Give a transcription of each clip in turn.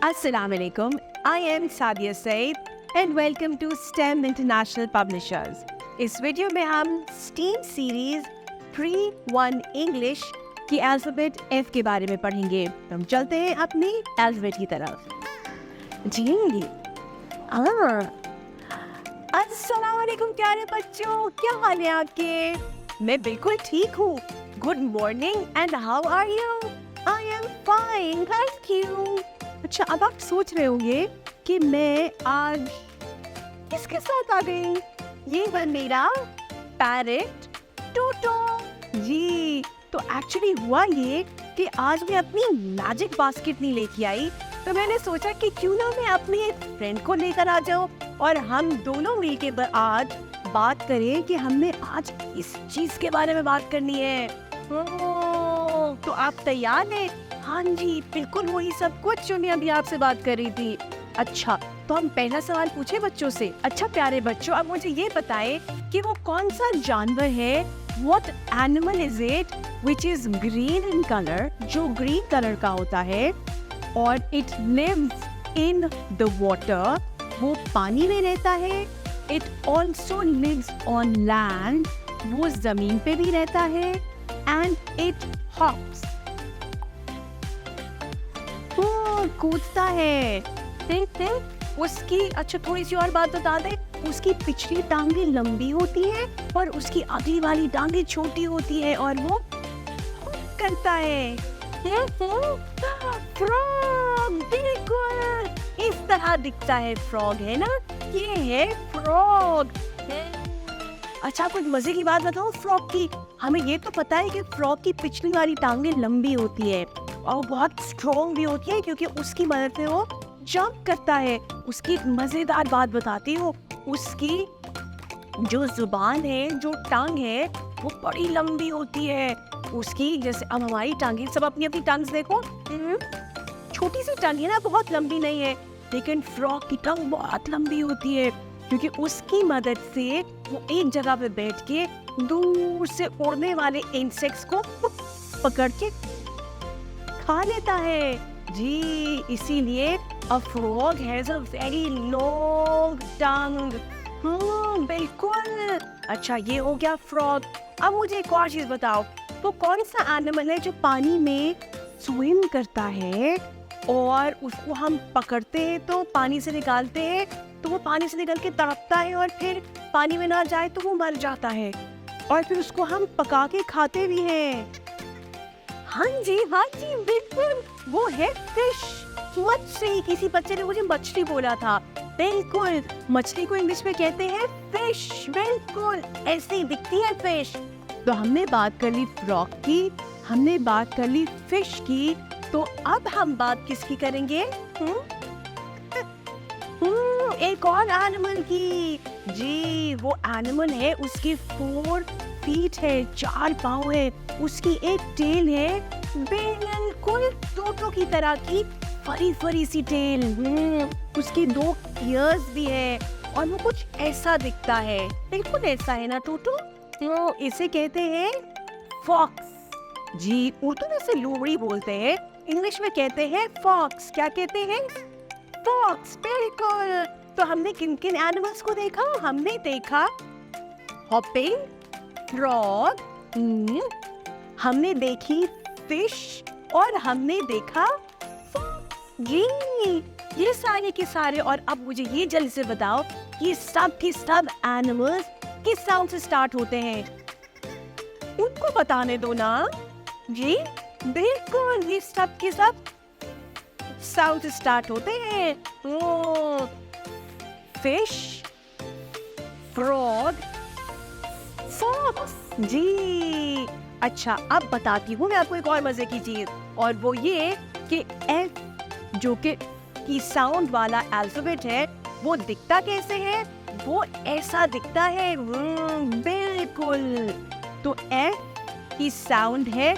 Assalamu alaikum. I am Sadia Said and welcome to STEM International Publishers. इस video में हम STEAM series Pre-1 English की alphabet F के बारे में पढ़ेंगे। हम चलते हैं अपनी अल्फाबेट की तरफ। जी अस्सलाम वालेकुम प्यारे बच्चों, क्या हाल है आपके? मैं बिल्कुल ठीक हूँ। Good morning and how are you? I am fine, thank you. अच्छा, अब आप सोच रहे होंगे कि मैं आज किसके साथ आ गई? ये है मेरा पैरेट टोटो। जी, तो एक्चुअली हुआ ये कि आज मैं अपनी मैजिक बास्केट नहीं लेके आई, तो मैंने सोचा कि क्यों ना मैं अपनी एक फ्रेंड को लेकर आ जाऊं और हम दोनों मिलकर आज बात करें कि हमने आज इस चीज के बारे में बात करनी है। तो आप तैयार हैं? हाँ जी, बिल्कुल वही सब कुछ जो मैं अभी आपसे बात कर रही थी। अच्छा, तो हम पहला सवाल पूछे बच्चों से। अच्छा प्यारे बच्चों, अब मुझे ये बताएं कि वो कौन सा जानवर है, What animal is it which is green in color, जो ग्रीन कलर का होता है और it lives in the water, वो पानी में रहता है। It also lives on land, वो जमीन पे भी रहता है। And it hops, कूदता है। think उसकी, अच्छा थोड़ी सी और बात बता दे, उसकी पिछली टांगे लंबी होती है और उसकी अगली वाली टांगे छोटी होती है और वो करता है। फ्रॉग, बिल्कुल इस तरह दिखता है फ्रॉग, है ना? ये है फ्रॉग। अच्छा, कुछ मजे की बात बताओ फ्रॉग की। हमें ये तो पता है कि फ्रॉग की पिछली वाली टांगे लंबी होती है और बहुत स्ट्रॉन्ग भी होती है क्योंकि उसकी मदद से वो जंप करता है। उसकी मजेदार बात बताती हूँ, उसकी जो जुबान है, जो टांग है, वो बड़ी लंबी होती है। उसकी जैसे अब हमारी टांगे, सब अपनी अपनी टांग देखो, छोटी सी टांग है ना, बहुत लंबी नहीं है, लेकिन फ्रॉग की टांग बहुत लंबी होती है क्योंकि उसकी मदद से वो एक जगह पे बैठ के दूर से उड़ने वाले इंसेक्ट्स को पकड़ के खा लेता है। जी, इसीलिए a frog has a very long tongue। बिल्कुल। अच्छा, ये हो गया फ्रॉग। अब मुझे एक और चीज बताओ, तो कौन सा एनिमल है जो पानी में स्विम करता है और उसको हम पकड़ते हैं तो पानी से निकालते हैं तो वो पानी से निकल के तड़पता है और फिर पानी में ना जाए तो वो मर जाता है और फिर उसको हम पका के खाते भी हैं। हाँ जी, बिल्कुल, वो है फिश, मछली। किसी बच्चे ने मुझे मछली बोला था। बिल्कुल, मछली को इंग्लिश में कहते हैं फिश। बिल्कुल ऐसे ही दिखती है फिश। तो हमने बात कर ली फ्रॉग की, हमने बात कर ली फिश की, तो अब हम बात किसकी करेंगे? एक और एनिमल की। जी, वो एनिमल है, उसके 4 फीट है, 4 पाँव है, उसकी एक टेल है, बिल्कुल टोटो की तरह की फरी सी टेल। उसकी 2 ईयर्स भी है और वो कुछ ऐसा दिखता है, बिल्कुल ऐसा है ना टोटो? तो इसे कहते हैं फॉक्स। जी, उर्दू में इसे लोमड़ी बोलते हैं, इंग्लिश में कहते हैं फॉक्स। क्या कहते हैं? फॉक्स, बिल्कुल। तो हमने किन किन एनिमल्स को देखा? हमने देखा हॉपिंग फ्रॉग, हमने देखी फिश और हमने देखा फॉक्स। जी, ये सारे के सारे। और अब मुझे ये जल्दी से बताओ, ये सब के सब एनिमल्स किस साउंड से स्टार्ट होते हैं? उनको बताने दो ना। जी बिल्कुल, ये सब के सब साउंड से स्टार्ट होते हैं। Fish, frog, fox. जी, अच्छा, अब बताती हूँ मैं आपको एक और मजे की चीज, और वो ये कि एफ जो कि साउंड वाला अल्फाबेट है, वो दिखता कैसे है? वो ऐसा दिखता है। बिल्कुल, तो एफ की साउंड है।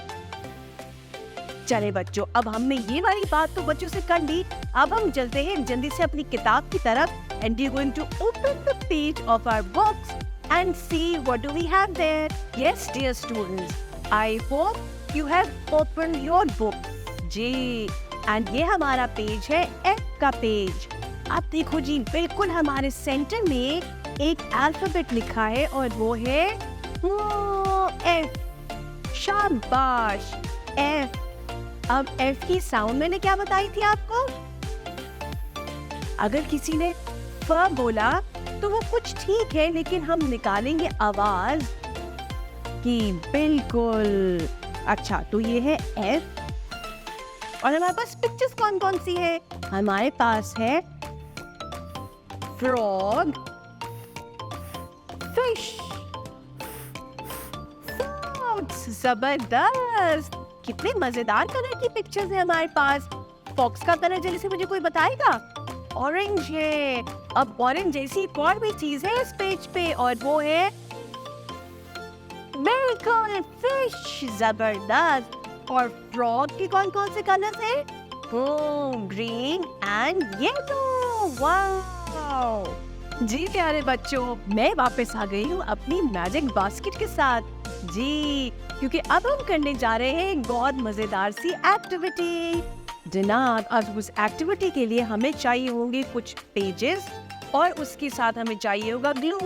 चले बच्चों, अब हमने ये वाली बात तो बच्चों से कर ली। अब हम चलते हैं जल्दी से अपनी किताब की तरफ, and we're going to open the page of our books and see what do we have there. Yes, dear students, I hope you have opened your book. जी, एंड ये हमारा पेज है एफ का पेज। अब देखो जी, बिल्कुल हमारे centre में एक अल्फाबेट लिखा है और वो है एफ। शाबाश, एफ। अब एफ की साउंड मैंने क्या बताई थी आपको? अगर किसी ने फ बोला तो वो कुछ ठीक है, लेकिन हम निकालेंगे आवाज की। बिल्कुल। अच्छा, तो ये है एफ। और हमारे पास पिक्चर्स कौन कौन सी है? हमारे पास है फ्रॉग, फिश, फ्रॉग्स। जबरदस्त, कितने मजेदार कलर की पिक्चर्स है हमारे पास। फॉक्स का कलर जल्दी से मुझे कोई बताएगा? ऑरेंज है। अब ऑरेंज जैसी एक और भी चीज है इस पेज पे और वो है बिल्कुल फिश। जबरदस्त। और फ्रॉग के कौन कौन से कलर्स हैं? Green and yellow. वाओ जी प्यारे बच्चों, मैं वापस आ गई हूँ अपनी मैजिक बास्केट के साथ जी, क्योंकि अब हम करने जा रहे हैं एक बहुत मजेदार सी एक्टिविटी। जनाब, अब उस एक्टिविटी के लिए हमें चाहिए होंगे कुछ पेजेस और उसके साथ हमें चाहिए होगा ग्लू।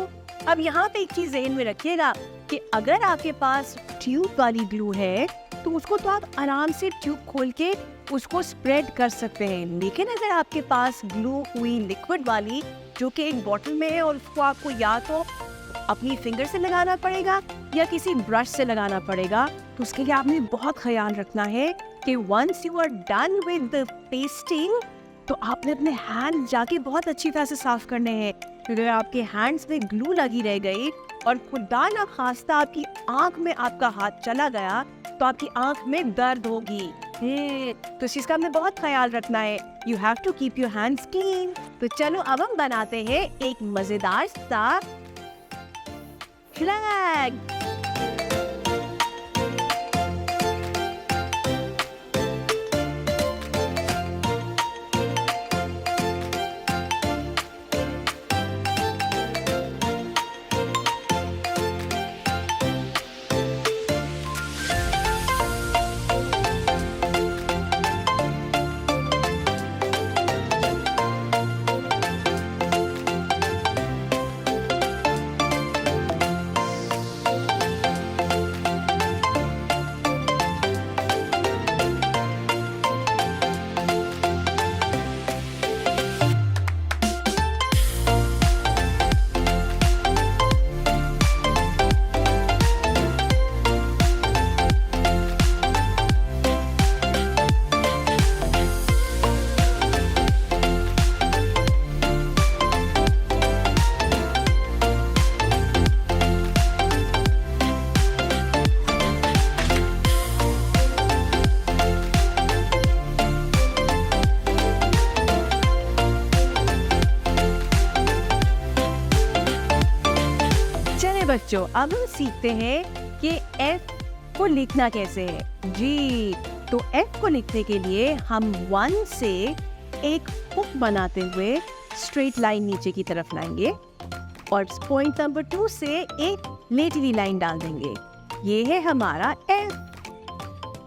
अब यहाँ पे एक चीज ज़हन में रखिएगा कि अगर आपके पास ट्यूब वाली ग्लू है तो उसको तो आप आराम से ट्यूब खोल के उसको स्प्रेड कर सकते हैं, लेकिन अगर आपके पास ग्लू हुई लिक्विड वाली जो कि एक बॉटल में है और उसको आपको या तो अपनी फिंगर से लगाना पड़ेगा या किसी ब्रश से लगाना पड़ेगा, तो उसके लिए आपने बहुत ख्याल रखना है कि once you are done with the pasting तो आपने अपने हैंड जाके बहुत अच्छी तरह से साफ करने हैं, क्योंकि अगर आपके हैंड्स में ग्लू लगी रह गई और खुदा ना खास्ता आपकी आंख में आपका हाथ चला गया तो आपकी आंख में दर्द होगी। तो इस चीज का हमें बहुत ख्याल रखना है। You have to keep your hands clean. तो चलो अब हम बनाते हैं एक मजेदार सा फ्लैग। बच्चों, अब हम सीखते हैं कि F को लिखना कैसे है जी। तो F को लिखने के लिए हम 1 से एक हुक बनाते हुए स्ट्रेट लाइन नीचे की तरफ लाएंगे और पॉइंट नंबर 2 से एक लेटी हुई लाइन डाल देंगे। ये है हमारा F।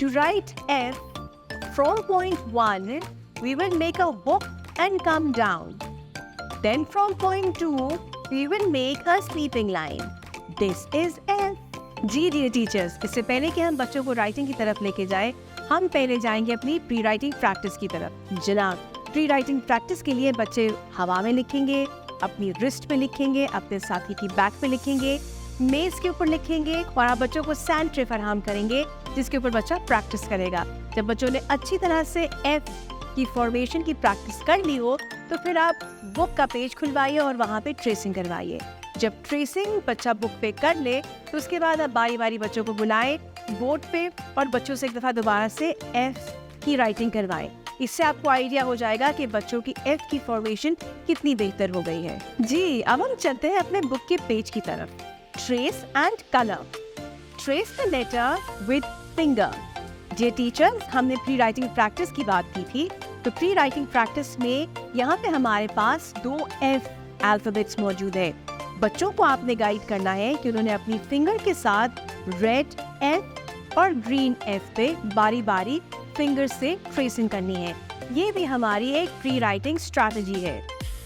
To write F from point 1 we will make a hook and come down. Then from point 2 we will make a sleeping line. This is F. जी डियर टीचर्स, इससे पहले कि हम बच्चों को राइटिंग की तरफ लेके जाएं, हम पहले जाएंगे अपनी प्री राइटिंग प्रैक्टिस की तरफ। जनाब, प्री राइटिंग प्रैक्टिस के लिए बच्चे हवा में लिखेंगे, अपनी रिस्ट पे लिखेंगे, अपने साथी की बैक पे लिखेंगे, मेज के ऊपर लिखेंगे और आप बच्चों को सैंड ट्रे फराहम करेंगे जिसके ऊपर बच्चा प्रैक्टिस करेगा। जब बच्चों ने अच्छी तरह से F की फॉर्मेशन की प्रैक्टिस कर ली हो तो फिर आप बुक का पेज खुलवाइए और वहाँ पे ट्रेसिंग करवाइए। जब ट्रेसिंग बच्चा बुक पे कर ले तो उसके बाद आप बारी बारी बच्चों को बुलाएं बोर्ड पे और बच्चों से एक दफ़ा दोबारा से F की राइटिंग करवाएं। इससे आपको आइडिया हो जाएगा कि बच्चों की F की फॉर्मेशन कितनी बेहतर हो गई है। जी, अब हम चलते हैं अपने बुक के पेज की तरफ। Trace and colour. Trace the letter with finger. जे टीचर्स, हमने प्री राइटिंग प्रैक्टिस की बात की थी, तो प्री राइटिंग प्रैक्टिस में यहाँ पे हमारे पास 2 F अल्फाबेट्स मौजूद है। बच्चों को आपने गाइड करना है कि उन्होंने अपनी फिंगर के साथ रेड F और ग्रीन F पे बारी बारी फिंगर से ट्रेसिंग करनी है। ये भी हमारी एक प्री राइटिंग स्ट्रैटेजी है।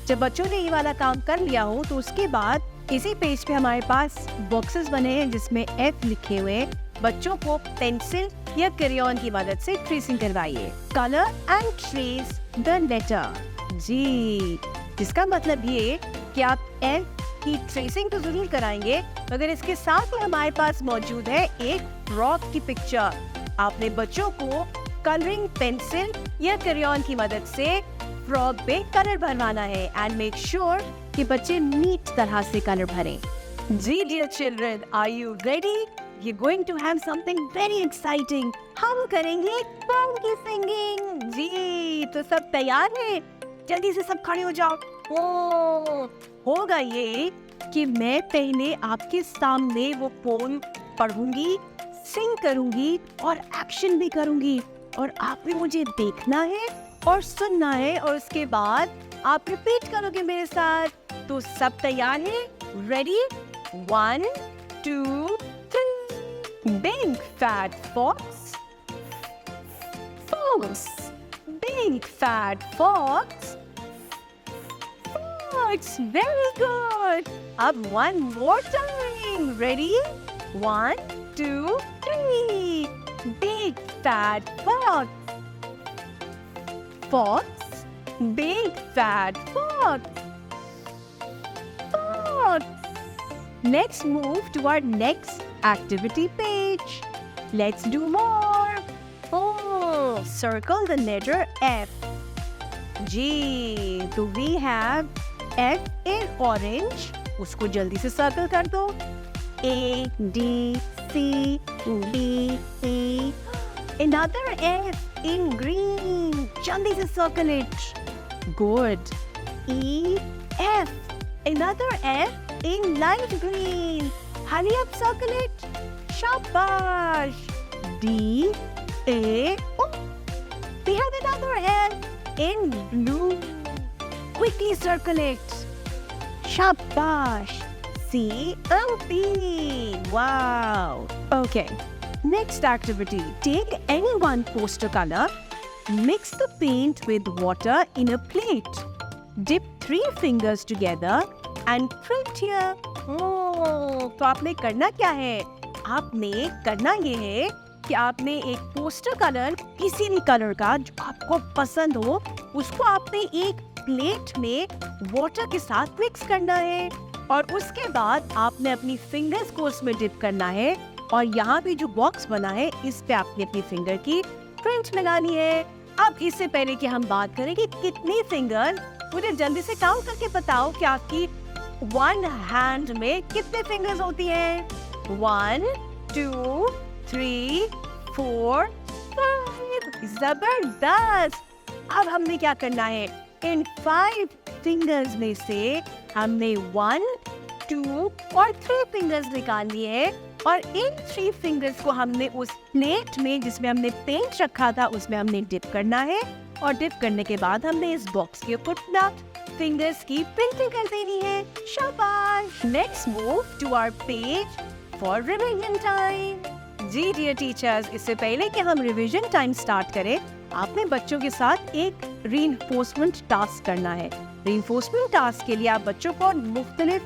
जब बच्चों ने ये वाला काम कर लिया हो तो उसके बाद इसी पेज पे हमारे पास बॉक्सेस बने हैं जिसमें F लिखे हुए। बच्चों को पेंसिल या क्रेयॉन की मदद से ट्रेसिंग करवाइए। Colour and trace the letter. जी, जिसका मतलब ये कि आप F की ट्रेसिंग तो जरूर कराएंगे, मगर इसके साथ ही हमारे पास मौजूद है एक फ्रॉग की पिक्चर। आपने बच्चों को कलरिंग पेंसिल या क्रेयॉन की मदद से फ्रॉग पे कलर भरवाना है एंड मेक श्योर कि बच्चे नीट तरह से कलर भरें। जी dear children, are you ready? We are going to have something very exciting. हम करेंगे फंकी सिंगिंग। जी, तो सब तैयार हैं? जल्दी से सब खड़े हो जाओ। होगा ये कि मैं पहले आपके सामने वो पोम पढ़ूंगी, सिंग करूंगी और एक्शन भी करूंगी, और आपने मुझे देखना है और सुनना है, और उसके बाद आप रिपीट करोगे मेरे साथ। तो सब तैयार है? Ready? 1 2 3। Big fat fox, fox. Big fat fox, fox. Very good. अब one more time. Ready? 1 2 3. Big fat fox, fox. Big fat fox, fox. Let's move to our next activity page. Let's do more. Oh, circle the letter F. G. So we have F in orange. उसको जल्दी से circle कर दो। A, D, C, D, E. Another F in green. जल्दी से circle it. Good. E, F. Another F in light green. Hurry up, circle it. Shabash. D, A. Oh, we have another F in blue. Quickly circle it. Shabash. C, O, P. Wow. Okay. Next activity. Take any one poster color. Mix the paint with water in a plate. Dip 3 fingers together and print here. तो आपने करना क्या है? आपने करना ये है कि आपने एक पोस्टर कलर, किसी भी कलर का जो आपको पसंद हो, उसको आपने एक प्लेट में वाटर के साथ मिक्स करना है, और उसके बाद आपने अपनी फिंगर्स को उसमें डिप करना है, और यहाँ पे जो बॉक्स बना है इस पे आपने अपनी फिंगर की प्रिंट लगानी है। अब इससे पहले कि हम बात करें कि कितनी फिंगर, मुझे जल्दी से काउंट करके बताओ कि आपकी वन हैंड में कितने फिंगर्स होती हैं? 1 2 3 4 5। जबरदस्त। अब हमने क्या करना है? इन 5 फिंगर्स में से हमने 1 2 और 3 फिंगर्स निकालनी है, और इन 3 फिंगर्स को हमने उस प्लेट में जिसमें हमने पेंट रखा था उसमें हमने डिप करना है, और डिप करने के बाद हमने इस बॉक्स के ऊपर अपना फिंगर्स की प्रिंटिंग कर देनी है। शाबाश। Let's move to our page for revision time. जी डियर टीचर्स, इससे पहले कि हम रिवीजन टाइम स्टार्ट करें, आपने बच्चों के साथ एक रीइंफोर्समेंट टास्क करना है। रीइंफोर्समेंट टास्क के लिए आप बच्चों को मुख्तलिफ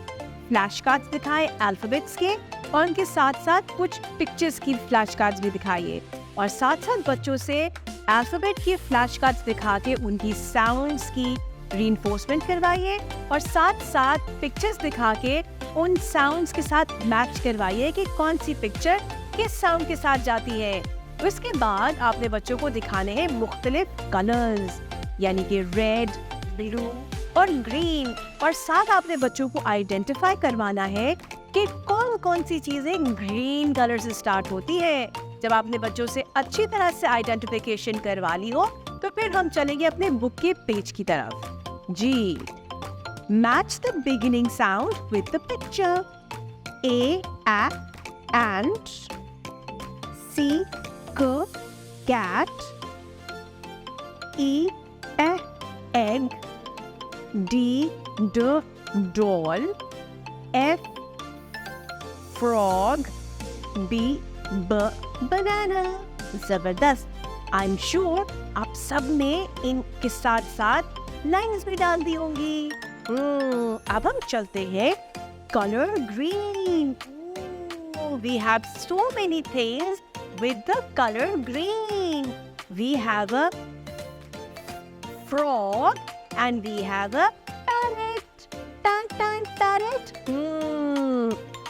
फ्लैश कार्ड्स दिखाएं अल्फाबेट्स के, और उनके साथ साथ कुछ पिक्चर्स की फ्लैश कार्ड्स भी दिखाइए, और साथ साथ बच्चों से अल्फाबेट के फ्लैश कार्ड्स दिखा के उनकी साउंड्स की रीइंफोर्समेंट करवाइए, और साथ साथ पिक्चर्स दिखा के उन साउंड्स के साथ मैच करवाइए कि कौन सी पिक्चर किस साउंड के साथ जाती है। उसके बाद आपने बच्चों को दिखाने हैं मुख्तलिफ कलर्स, यानी कि रेड, ब्लू और ग्रीन, और साथ आपने बच्चों को आइडेंटिफाई करवाना है कि कौन कौन सी चीजें ग्रीन कलर से स्टार्ट होती है। जब आपने बच्चों से अच्छी तरह से आइडेंटिफिकेशन करवा ली हो तो फिर हम चलेंगे अपने बुक के पेज की तरफ। जी, match the beginning sound with the picture. A, ant. C, cat. E, egg. D, doll. F, frog. B, banana. जबरदस्त। आई एम श्योर आप सब में इनके साथ साथ लाइंस भी डाल दी होंगी। अब हम चलते हैं colour green. We have so many things with the color green. We have a frog and we have a parrot. Parrot.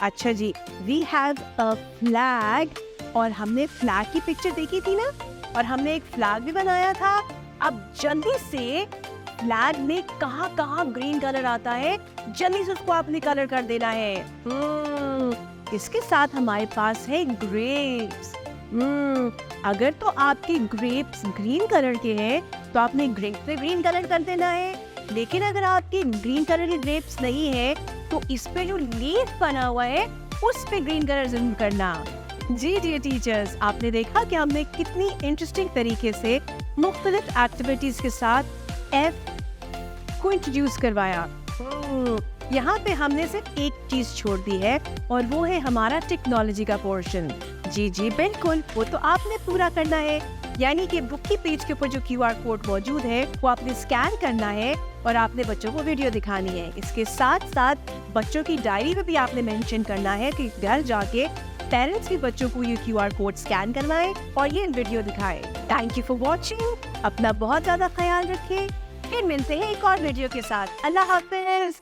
अच्छा जी, we have a flag और हमने फ्लैग की पिक्चर देखी थी ना, और हमने एक फ्लैग भी बनाया था। अब जल्दी से फ्लैग में कहाँ कहाँ ग्रीन कलर आता है, जल्दी से उसको आपने कलर कर देना है। इसके साथ हमारे पास है ग्रेप्स। अगर तो आपके ग्रेप्स ग्रीन कलर के हैं तो आपने ग्रेप्स पे ग्रीन कलर कर देना है। लेकिन अगर आपके ग्रीन कलर के ग्रेप्स नहीं है तो इस पे जो लीफ बना हुआ है उस पे ग्रीन कलर जरूर करना। जी जी टीचर्स, आपने देखा कि हमने कितनी इंटरेस्टिंग तरीके से मुख्तलिफ एक्टिविटीज के साथ एफ को इंट्रोड्यूस करवाया। यहाँ पे हमने सिर्फ एक चीज छोड़ दी है और वो है हमारा टेक्नोलॉजी का पोर्शन। जी जी बिल्कुल, वो तो आपने पूरा करना है। यानी कि बुक की पेज के ऊपर जो QR कोड मौजूद है वो आपने स्कैन करना है और आपने बच्चों को वीडियो दिखानी है। इसके साथ साथ बच्चों की डायरी में भी आपने मेंशन करना है कि घर जाके पेरेंट्स भी बच्चों को ये QR कोड स्कैन करवाएं और ये वीडियो दिखाएं। Thank you for watching. अपना बहुत ज्यादा ख्याल रखें। फिर मिलते हैं एक और वीडियो के साथ। अल्लाह हाफिज।